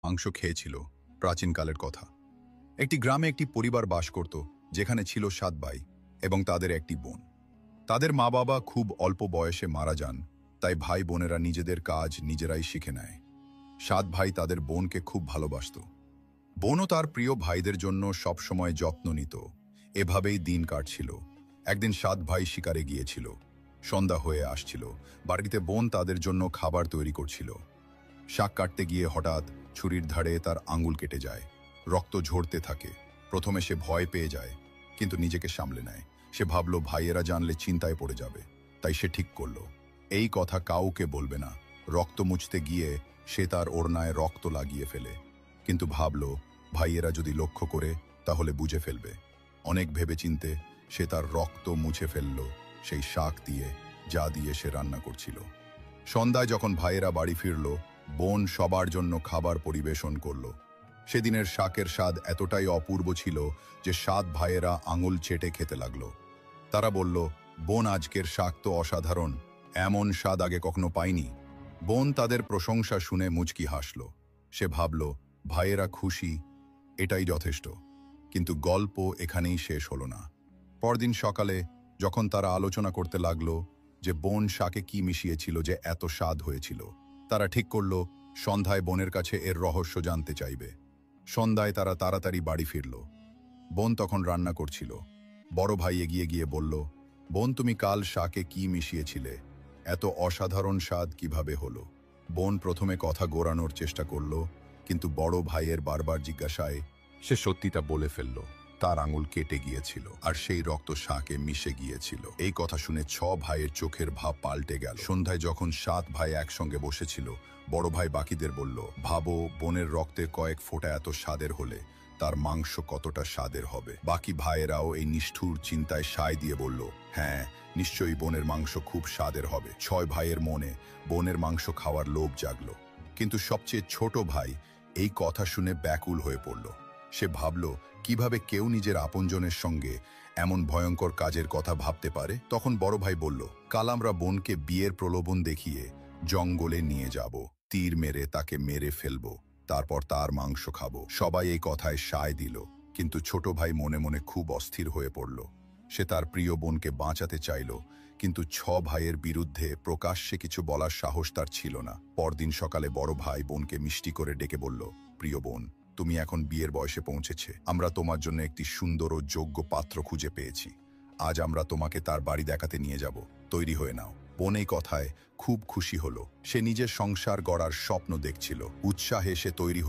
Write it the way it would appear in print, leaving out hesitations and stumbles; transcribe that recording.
মাংস খেয়েছিল। প্রাচীনকালের কথা। একটি গ্রামে একটি পরিবার বাস করত, যেখানে ছিল 7 ভাই এবং তাদের একটি বোন। তাদের মা বাবা খুব অল্প বয়সে মারা যান, তাই ভাই বোনেরা নিজেদের কাজ নিজেরাই শিখে নেয়। 7 ভাই তাদের বোনকে খুব ভালোবাসত। বোনও তার প্রিয় ভাইদের জন্য সবসময় যত্ন নিত। এভাবেই দিন কাটছিল। একদিন 7 ভাই শিকারে গিয়েছিল। সন্ধ্যা হয়ে আসছিল। বাড়িতে বোন তাদের জন্য খাবার তৈরি করছিল। শাক কাটতে গিয়ে হঠাৎ ছুরির ধারে তার আঙুল কেটে যায়। রক্ত ঝরতে থাকে। প্রথমে সে ভয় পেয়ে যায়, কিন্তু নিজেকে সামলে নেয়। সে ভাবল ভাইয়েরা জানলে চিন্তায় পড়ে যাবে, তাই সে ঠিক করল এই কথা কাউকে বলবে না। রক্ত মুছতে গিয়ে সে তার ওড়নায় রক্ত লাগিয়ে ফেলে, কিন্তু ভাবল ভাইয়েরা যদি লক্ষ্য করে তাহলে বুঝে ফেলবে। অনেক ভেবেচিন্তে সে তার রক্ত মুছে ফেলল সেই শাক দিয়ে, যা দিয়ে সে রান্না করছিল। সন্ধ্যায় যখন ভাইয়েরা বাড়ি ফিরল, বোন সবার জন্য খাবার পরিবেশন করল। সেদিনের শাকের স্বাদ এতটাই অপূর্ব ছিল যে 7 ভাইয়েরা আঙুল চেটে খেতে লাগলো। তারা বলল, বোন, আজকের শাক তো অসাধারণ, এমন স্বাদ আগে কখনো পাইনি। বোন তাদের প্রশংসা শুনে মুচকি হাসল। সে ভাবল ভাইয়েরা খুশি, এটাই যথেষ্ট। কিন্তু গল্প এখানেই শেষ হলো না। পরদিন সকালে যখন তারা আলোচনা করতে লাগলো যে বোন শাকে কি মিশিয়েছিল যে এত স্বাদ হয়েছিল, তারা ঠিক করল সন্ধ্যায় বোনের কাছে এর রহস্য জানতে চাইবে। সন্ধ্যায় তারা তাড়াতাড়ি বাড়ি ফিরল। বোন তখন রান্না করছিল। বড় ভাই এগিয়ে গিয়ে বলল, বোন, তুমি কাল শাকে কি মিশিয়েছিলে? এত অসাধারণ স্বাদ কিভাবে হলো? বোন প্রথমে কথা গোড়ানোর চেষ্টা করল, কিন্তু বড় ভাইয়ের বারবার জিজ্ঞাসায় সে সত্যিটা বলে ফেলল। তার আঙুল কেটে গিয়েছিল আর সেই রক্ত শাকে মিশে গিয়েছিল। এই কথা শুনে 6 ভাইয়ের চোখের ভাব পাল্টে গেল। সন্ধ্যায় যখন 7 ভাই একসঙ্গে বসেছিল, বড় ভাই বাকিদের বলল, ভাবো, বোনের রক্তের কয়েক ফোঁটা এত স্বাদের হলে তার মাংস কতটা স্বাদের হবে। বাকি ভাইয়েরাও এই নিষ্ঠুর চিন্তায় সায় দিয়ে বলল, হ্যাঁ, নিশ্চয়ই বোনের মাংস খুব স্বাদের হবে। 6 ভাইয়ের মনে বোনের মাংস খাওয়ার লোভ জাগলো। কিন্তু সবচেয়ে ছোট ভাই এই কথা শুনে ব্যাকুল হয়ে পড়ল। সে ভাবল, কিভাবে কেউ নিজের আপনজনের সঙ্গে এমন ভয়ঙ্কর কাজের কথা ভাবতে পারে। তখন বড় ভাই বলল, কাল আমরা বোনকে বিয়ের প্রলোভন দেখিয়ে জঙ্গলে নিয়ে যাব, তীর মেরে তাকে মেরে ফেলব, তারপর তার মাংস খাবো। সবাই এই কথায় সায় দিল, কিন্তু ছোট ভাই মনে মনে খুব অস্থির হয়ে পড়ল। সে তার প্রিয় বোনকে বাঁচাতে চাইল, কিন্তু 6 ভাইয়ের বিরুদ্ধে প্রকাশ্যে কিছু বলার সাহস তার ছিল না। পরদিন সকালে বড় ভাই বোনকে মিষ্টি করে ডেকে বলল, প্রিয় বোন, তুমি এখন বিয়ের বয়সে পৌঁছেছে। আমরা তোমার জন্য একটি সুন্দর ও যোগ্য পাত্র খুঁজে পেয়েছি। আজ আমরা তোমাকে তার বাড়ি দেখাতে নিয়ে যাব, তৈরি হয়ে নাও। বোন এই কথায় খুব খুশি হলো। সে নিজের সংসার গড়ার স্বপ্ন দেখছিল। উৎসাহে সে তৈরি